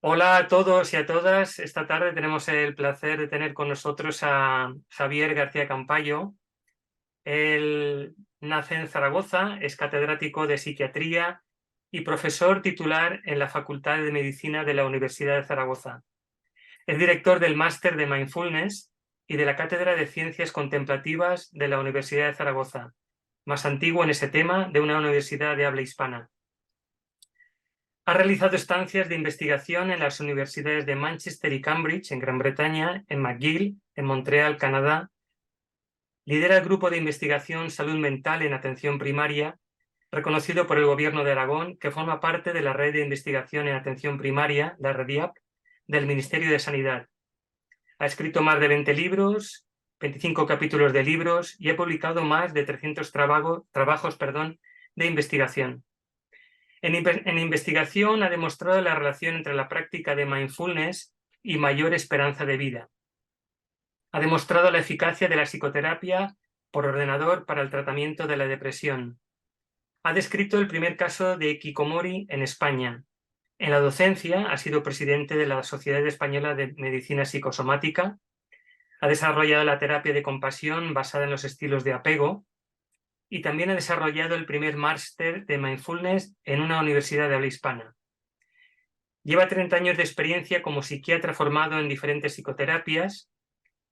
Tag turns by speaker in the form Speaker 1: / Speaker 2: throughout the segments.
Speaker 1: Hola a todos y a todas. Esta tarde tenemos el placer de tener con nosotros a Javier García Campayo. Él nace en Zaragoza, es catedrático de psiquiatría y profesor titular en la Facultad de Medicina de la Universidad de Zaragoza. Es director del Máster de Mindfulness y de la Cátedra de Ciencias Contemplativas de la Universidad de Zaragoza, más antiguo en ese tema de una universidad de habla hispana. Ha realizado estancias de investigación en las universidades de Manchester y Cambridge, en Gran Bretaña, en McGill, en Montreal, Canadá. Lidera el grupo de investigación Salud Mental en Atención Primaria, reconocido por el Gobierno de Aragón, que forma parte de la Red de Investigación en Atención Primaria, la REDIAP, del Ministerio de Sanidad. Ha escrito más de 20 libros, 25 capítulos de libros y ha publicado más de 300 trabajos de investigación. En investigación ha demostrado la relación entre la práctica de mindfulness y mayor esperanza de vida. Ha demostrado la eficacia de la psicoterapia por ordenador para el tratamiento de la depresión. Ha descrito el primer caso de hikikomori en España. En la docencia ha sido presidente de la Sociedad Española de Medicina Psicosomática. Ha desarrollado la terapia de compasión basada en los estilos de apego. Y también ha desarrollado el primer máster de mindfulness en una universidad de habla hispana. Lleva 30 años de experiencia como psiquiatra formado en diferentes psicoterapias,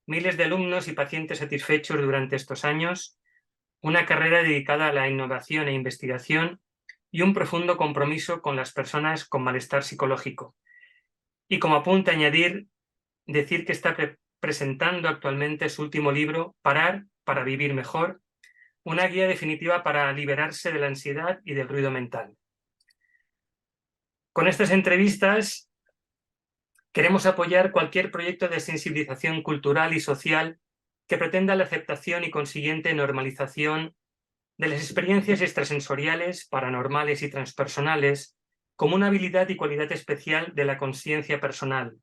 Speaker 1: miles de alumnos y pacientes satisfechos durante estos años, una carrera dedicada a la innovación e investigación y un profundo compromiso con las personas con malestar psicológico. Y como apunte añadir, decir que está presentando actualmente su último libro, Parar para vivir mejor, una guía definitiva para liberarse de la ansiedad y del ruido mental. Con estas entrevistas queremos apoyar cualquier proyecto de sensibilización cultural y social que pretenda la aceptación y consiguiente normalización de las experiencias extrasensoriales, paranormales y transpersonales como una habilidad y cualidad especial de la conciencia personal,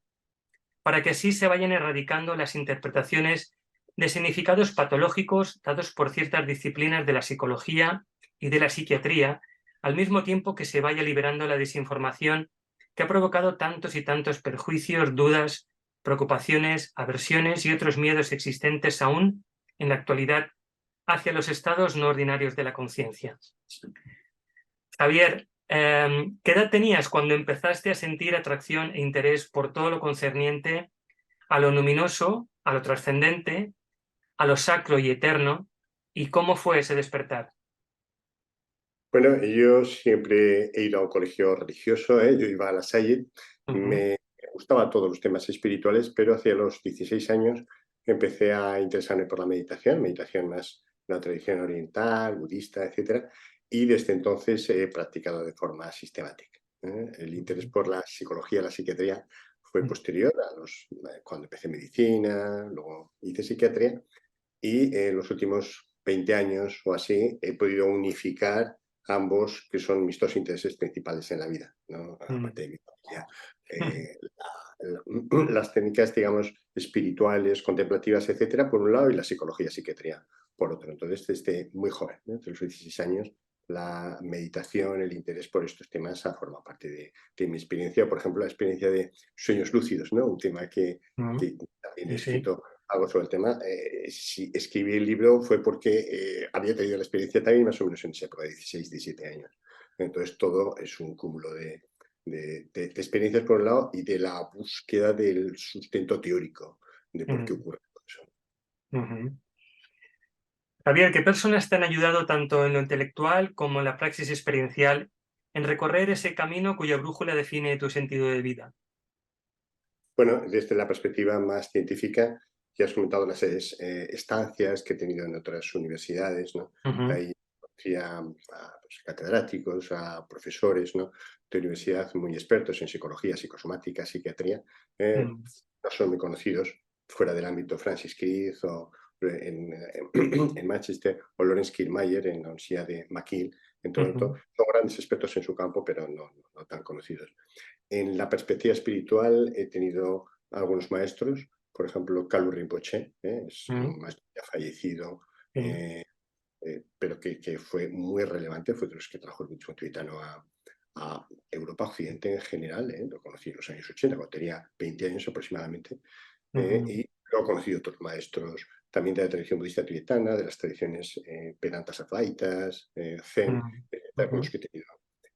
Speaker 1: para que así se vayan erradicando las interpretaciones de significados patológicos dados por ciertas disciplinas de la psicología y de la psiquiatría, al mismo tiempo que se vaya liberando la desinformación que ha provocado tantos y tantos perjuicios, dudas, preocupaciones, aversiones y otros miedos existentes aún en la actualidad hacia los estados no ordinarios de la conciencia. Javier, ¿qué edad tenías cuando empezaste a sentir atracción e interés por todo lo concerniente a lo luminoso, a lo trascendente, a lo sacro y eterno? ¿Y cómo fue ese despertar?
Speaker 2: Bueno, yo siempre he ido a un colegio religioso, yo iba a La Salle,
Speaker 1: Ujú,
Speaker 2: me gustaban todos los temas espirituales, pero hacia los 16 años empecé a interesarme por la meditación más la tradición oriental, budista, etcétera, y desde entonces he practicado de forma sistemática. El interés
Speaker 1: ujú,
Speaker 2: por la psicología, la psiquiatría fue
Speaker 1: ujú,
Speaker 2: posterior cuando empecé medicina, luego hice psiquiatría, y en los últimos 20 años o así he podido unificar ambos, que son mis dos intereses principales en la vida, ¿no? Aparte de mi familia. Las técnicas, digamos, espirituales, contemplativas, etcétera, por un lado, y la psicología, psiquiatría, por otro. Entonces, desde muy joven, ¿no? Desde los 16 años, la meditación, el interés por estos temas ha formado parte de mi experiencia. Por ejemplo, la experiencia de sueños lúcidos, ¿no? Un tema
Speaker 1: ujú.
Speaker 2: que también he
Speaker 1: Sí, sí.
Speaker 2: escrito algo sobre el tema. Si escribí el libro fue porque había tenido la experiencia también más o menos en esa época, de 16, 17 años. Entonces todo es un cúmulo de experiencias por un lado y de la búsqueda del sustento teórico de por qué
Speaker 1: Ujú,
Speaker 2: ocurre todo eso.
Speaker 1: ujú. Javier, ¿qué personas te han ayudado tanto en lo intelectual como en la praxis experiencial en recorrer ese camino cuya brújula define tu sentido de vida?
Speaker 2: Bueno, desde la perspectiva más científica, ya has comentado las estancias que he tenido en otras universidades, ¿no?
Speaker 1: Ujú,
Speaker 2: Ahí conocí pues, catedráticos, a profesores, ¿no? De universidad muy expertos en psicología, psicosomática, psiquiatría.
Speaker 1: ujú,
Speaker 2: No son muy conocidos fuera del ámbito Francis Crick o en Manchester, o Lawrence Kiermaier en la Universidad de McGill en Toronto.
Speaker 1: ujú,
Speaker 2: Son grandes expertos en su campo, pero no tan conocidos. En la perspectiva espiritual he tenido algunos maestros, por ejemplo, Kalu Rinpoche, es
Speaker 1: ujú,
Speaker 2: un maestro ya fallecido,
Speaker 1: sí,
Speaker 2: pero que fue muy relevante, fue de los que trajo el budismo tibetano a Europa Occidente en general, lo conocí en los años 80, cuando tenía 20 años aproximadamente, y luego he conocido otros maestros también de la tradición budista tibetana, de las tradiciones Vedantas advaitas, Zen, con los que he tenido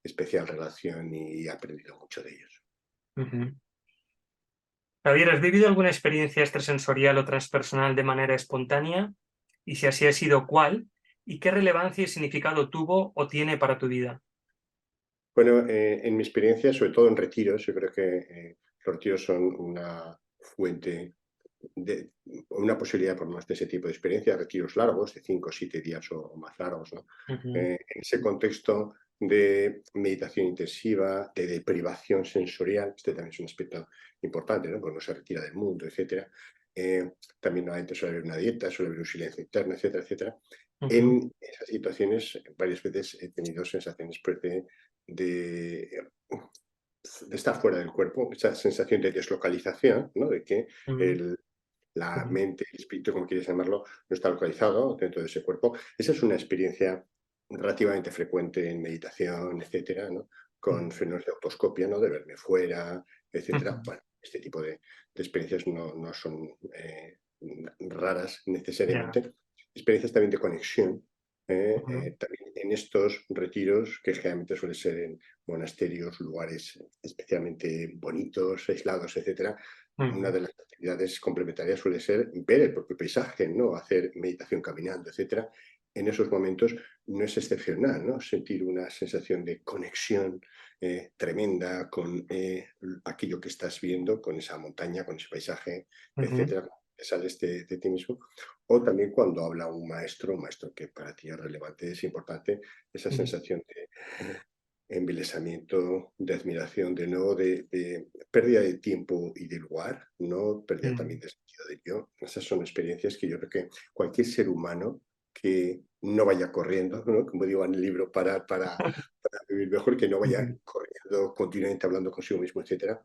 Speaker 2: especial relación y he aprendido mucho de ellos.
Speaker 1: Javier, ¿has vivido alguna experiencia extrasensorial o transpersonal de manera espontánea? Y si así ha sido, ¿cuál? ¿Y qué relevancia y significado tuvo o tiene para tu vida?
Speaker 2: Bueno, en mi experiencia, sobre todo en retiros, yo creo que los retiros son una fuente de una posibilidad por más de ese tipo de experiencias, retiros largos, de 5 o 7 días o más largos, ¿no? En ese contexto de meditación intensiva, de deprivación sensorial, este también es un aspecto importante, ¿no? Porque no se retira del mundo, etcétera. También normalmente suele haber una dieta, suele haber un silencio interno, etcétera, etcétera. En esas situaciones, varias veces he tenido sensaciones pues, de estar fuera del cuerpo, esa sensación de deslocalización, ¿no? De que la mente, el espíritu, como quieres llamarlo, no está localizado dentro de ese cuerpo. Esa es una experiencia relativamente frecuente en meditación, etcétera, ¿no? Con fenómenos de autoscopia, ¿no? De verme fuera, etcétera. Bueno, este tipo de experiencias no son raras
Speaker 1: Ya.
Speaker 2: necesariamente. Experiencias también de conexión, también en estos retiros, que generalmente suelen ser en monasterios, lugares especialmente bonitos, aislados, etcétera. Una de las actividades complementarias suele ser ver el propio paisaje, ¿no? Hacer meditación caminando, etcétera. En esos momentos no es excepcional, ¿no? Sentir una sensación de conexión tremenda con aquello que estás viendo, con esa montaña, con ese paisaje, etcétera. Sales de ti mismo. O también cuando habla un maestro que para ti es relevante, es importante, esa sensación de embelesamiento, de admiración, de nuevo, de pérdida de tiempo y de lugar, ¿no? Pérdida también de sentido del yo. Esas son experiencias que yo creo que cualquier ser humano que no vaya corriendo, ¿no? Como digo en el libro, para vivir mejor, que no vaya corriendo continuamente hablando consigo mismo, etcétera,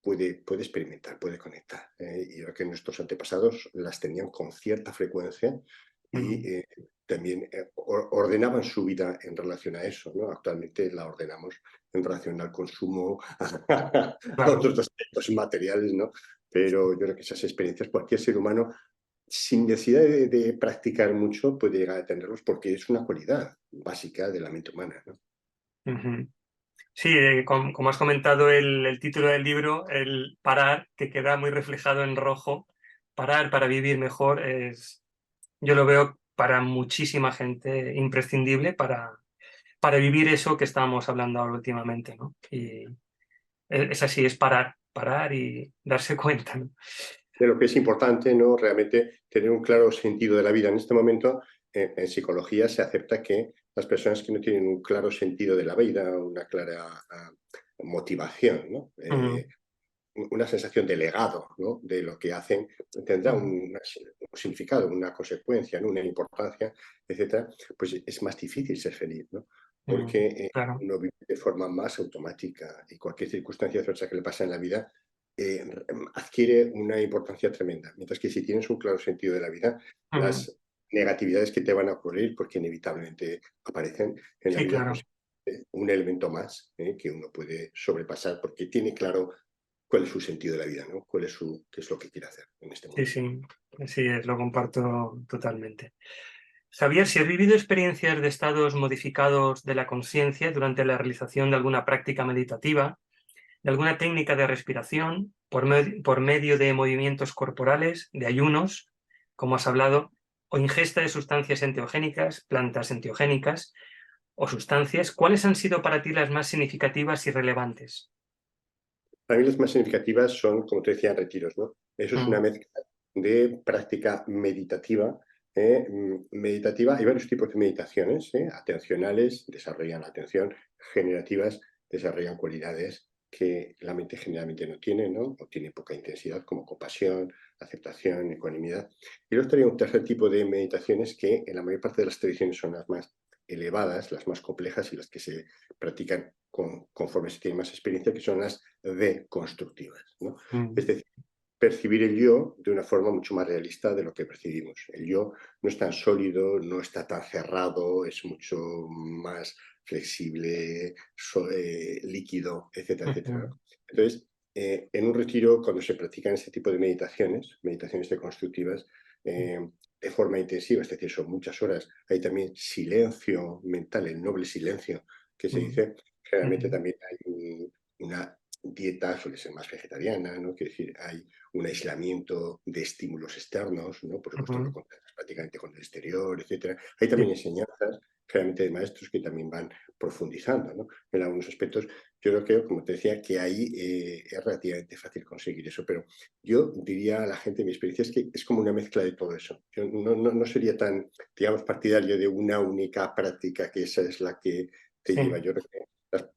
Speaker 2: puede experimentar, puede conectar. Y yo creo que nuestros antepasados las tenían con cierta frecuencia y también ordenaban su vida en relación a eso, ¿no? Actualmente la ordenamos en relación al consumo, a
Speaker 1: Claro.
Speaker 2: otros aspectos materiales, ¿no? Pero yo creo que esas experiencias cualquier ser humano, sin necesidad de practicar mucho, puede llegar a tenerlos porque es una cualidad básica de la mente humana, ¿no?
Speaker 1: Sí, como has comentado el título del libro, el parar, que queda muy reflejado en rojo, parar para vivir mejor, yo lo veo para muchísima gente imprescindible para vivir eso que estábamos hablando ahora últimamente, ¿no? Y es así, es parar y darse cuenta, ¿no?
Speaker 2: De lo que es importante, ¿no? Realmente tener un claro sentido de la vida. En este momento, en psicología se acepta que las personas que no tienen un claro sentido de la vida, una clara motivación, ¿no? Una sensación de legado, ¿no? De lo que hacen, tendrá un significado, una consecuencia, ¿no? Una importancia, etcétera, pues es más difícil ser feliz, ¿no? Porque
Speaker 1: Claro.
Speaker 2: uno vive de forma más automática y cualquier circunstancia adversa que le pasa en la vida adquiere una importancia tremenda. Mientras que si tienes un claro sentido de la vida, las negatividades que te van a ocurrir, porque inevitablemente aparecen en la
Speaker 1: Sí,
Speaker 2: vida, pues
Speaker 1: claro.
Speaker 2: un elemento más que uno puede sobrepasar porque tiene claro cuál es su sentido de la vida, ¿no? Qué es lo que quiere hacer en este
Speaker 1: Sí,
Speaker 2: mundo.
Speaker 1: sí, sí, lo comparto totalmente. Javier, si has vivido experiencias de estados modificados de la conciencia durante la realización de alguna práctica meditativa, de alguna técnica de respiración, por medio de movimientos corporales, de ayunos, como has hablado, o ingesta de sustancias enteogénicas, plantas enteogénicas o sustancias, ¿cuáles han sido para ti las más significativas y relevantes?
Speaker 2: Para mí las más significativas son, como te decía, retiros, ¿no? Eso es una
Speaker 1: Mm,
Speaker 2: mezcla de práctica meditativa. Meditativa, hay varios tipos de meditaciones, atencionales, desarrollan la atención, generativas, desarrollan cualidades que la mente generalmente no tiene, ¿no? O tiene poca intensidad, como compasión, aceptación, ecuanimidad. Y luego estaría un tercer tipo de meditaciones que en la mayor parte de las tradiciones son las más elevadas, las más complejas y las que se practican conforme se tiene más experiencia, que son las deconstructivas, ¿no? Es
Speaker 1: mm,
Speaker 2: decir, percibir el yo de una forma mucho más realista de lo que percibimos. El yo no es tan sólido, no está tan cerrado, es mucho más flexible, líquido, etcétera, etcétera,
Speaker 1: Ujú,
Speaker 2: ¿no? Entonces, en un retiro, cuando se practican este tipo de meditaciones deconstructivas, de forma intensiva, es decir, son muchas horas, hay también silencio mental, el noble silencio que se
Speaker 1: mm,
Speaker 2: dice, generalmente
Speaker 1: ujú,
Speaker 2: también hay una dieta, suele ser más vegetariana, ¿no? Quiere decir, hay un aislamiento de estímulos externos, ¿no? Por supuesto, no
Speaker 1: ujú,
Speaker 2: contactas prácticamente con el exterior, etcétera. Hay también
Speaker 1: sí,
Speaker 2: enseñanzas, generalmente de maestros, que también van profundizando, ¿no? En algunos aspectos. Yo creo que, como te decía, que ahí es relativamente fácil conseguir eso, pero yo diría a la gente, mi experiencia es que es como una mezcla de todo eso. Yo no sería tan, digamos, partidario de una única práctica, que esa es la que te lleva.
Speaker 1: sí,
Speaker 2: Yo creo que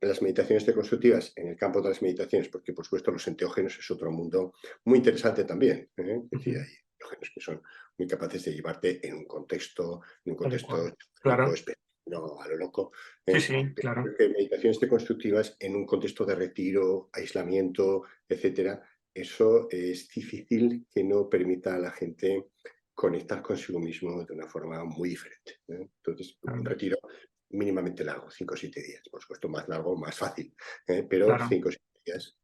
Speaker 2: las meditaciones deconstructivas, en el campo de las meditaciones, porque por supuesto los enteógenos es otro mundo muy interesante también, ¿eh? Es decir,
Speaker 1: ujú,
Speaker 2: hay enteógenos que son muy capaces de llevarte en un contexto
Speaker 1: adecuado.
Speaker 2: único,
Speaker 1: Claro,
Speaker 2: específico, no a lo loco.
Speaker 1: sí,
Speaker 2: ¿Eh?
Speaker 1: sí,
Speaker 2: Pero
Speaker 1: claro.
Speaker 2: creo que meditaciones deconstructivas en un contexto de retiro, aislamiento, etcétera, eso es difícil que no permita a la gente conectar consigo mismo de una forma muy diferente, ¿eh? Entonces, un
Speaker 1: Claro,
Speaker 2: retiro mínimamente largo, 5 o 7 días. Por supuesto, más largo, más fácil, pero
Speaker 1: claro.
Speaker 2: 5 o 7 días.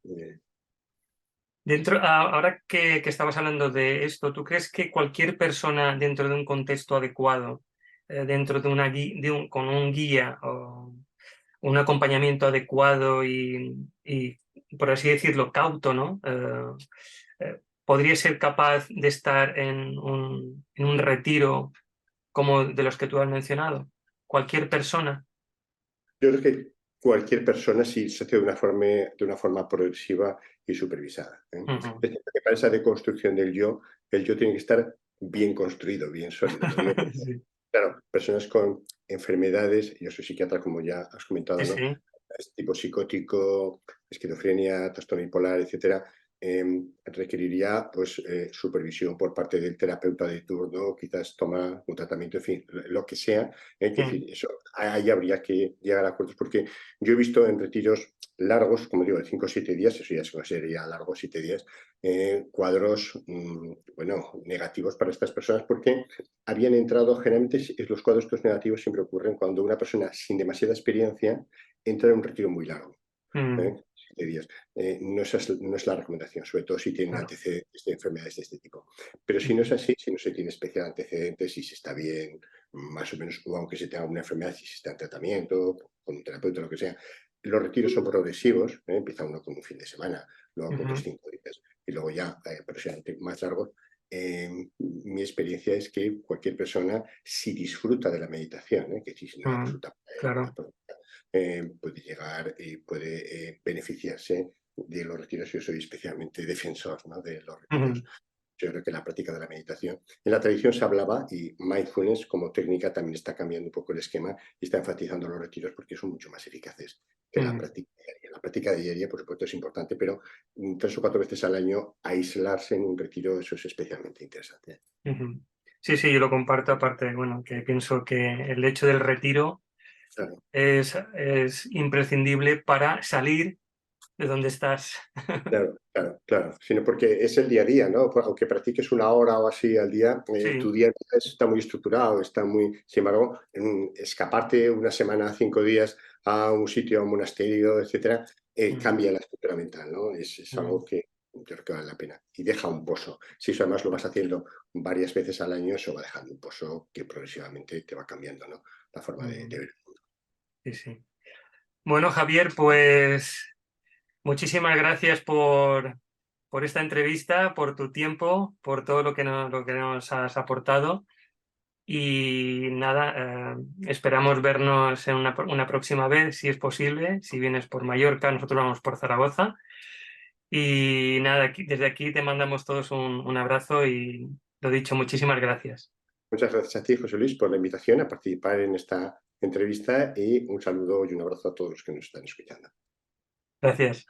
Speaker 1: Ahora que estabas hablando de esto, ¿tú crees que cualquier persona dentro de un contexto adecuado, dentro de con un guía o un acompañamiento adecuado y, por así decirlo, cauto, ¿no? Podría ser capaz de estar en un retiro como de los que tú has mencionado? Cualquier persona.
Speaker 2: Yo creo que cualquier persona, si se hace de una forma progresiva y supervisada, ¿eh?
Speaker 1: Ujú.
Speaker 2: Es cierto que para esa deconstrucción del yo, el yo tiene que estar bien construido, bien sólido. Lo digo porque,
Speaker 1: Sí,
Speaker 2: claro, personas con enfermedades, yo soy psiquiatra, como ya has comentado,
Speaker 1: sí,
Speaker 2: ¿no?
Speaker 1: sí.
Speaker 2: Es tipo psicótico, esquizofrenia, trastorno bipolar, etcétera, requeriría pues, supervisión por parte del terapeuta de turno, quizás toma un tratamiento, en fin, lo que sea. Es
Speaker 1: Sí.
Speaker 2: decir, eso, ahí habría que llegar a acuerdos, porque yo he visto en retiros largos, como digo, de 5 o 7 días, eso ya se consideraría largo, 7 días, cuadros, bueno, negativos para estas personas, porque habían entrado, generalmente los cuadros estos negativos siempre ocurren cuando una persona sin demasiada experiencia entra en un retiro muy largo,
Speaker 1: Mm,
Speaker 2: 7 días. No es la recomendación, sobre todo si tienen
Speaker 1: claro.
Speaker 2: antecedentes de enfermedades de este tipo. Pero si no es
Speaker 1: Ujú,
Speaker 2: así, si no se tiene especial antecedentes, si se está bien, más o menos, o aunque se tenga una enfermedad, si se está en tratamiento, con un terapeuta, lo que sea, los retiros son progresivos, empieza uno con un fin de semana, luego con otros
Speaker 1: ujú,
Speaker 2: 5 días, y luego ya, aproximadamente más largos. Mi experiencia es que cualquier persona, si disfruta de la meditación, que si no
Speaker 1: mm,
Speaker 2: resulta
Speaker 1: claro.
Speaker 2: puede llegar y puede beneficiarse de los retiros. Yo soy especialmente defensor, ¿no?, de los retiros.
Speaker 1: Ujú,
Speaker 2: Yo creo que la práctica de la meditación, en la tradición se hablaba, y mindfulness como técnica también está cambiando un poco el esquema y está enfatizando los retiros porque son mucho más eficaces que la
Speaker 1: mm,
Speaker 2: práctica diaria. La práctica diaria, por supuesto, es importante, pero 3 o 4 veces al año aislarse en un retiro, eso es especialmente interesante.
Speaker 1: ujú. Sí, sí, yo lo comparto, aparte, bueno, que pienso que el hecho del retiro
Speaker 2: Claro.
Speaker 1: es imprescindible para salir de donde estás.
Speaker 2: Claro, claro, claro. Sino porque es el día a día, ¿no? Aunque practiques 1 hora o así al día, tu
Speaker 1: Sí,
Speaker 2: día a día está muy estructurado, está muy. Sin embargo, escaparte una semana, 5 días a un sitio, a un monasterio, etcétera,
Speaker 1: mm,
Speaker 2: cambia la estructura mental, ¿no? Es
Speaker 1: mm,
Speaker 2: algo que yo creo que vale la pena y deja un pozo. Si eso además lo vas haciendo varias veces al año, eso va dejando un pozo que progresivamente te va cambiando, ¿no? La forma de
Speaker 1: mm,
Speaker 2: ver el mundo.
Speaker 1: sí, sí. Bueno, Javier, pues muchísimas gracias por esta entrevista, por tu tiempo, por todo lo que nos has aportado. Y nada, esperamos vernos en una próxima vez, si es posible. Si vienes por Mallorca, nosotros vamos por Zaragoza. Y nada, desde aquí te mandamos todos un abrazo y lo dicho, muchísimas gracias.
Speaker 2: Muchas gracias a ti, José Luis, por la invitación a participar en esta entrevista, y un saludo y un abrazo a todos los que nos están escuchando.
Speaker 1: Gracias.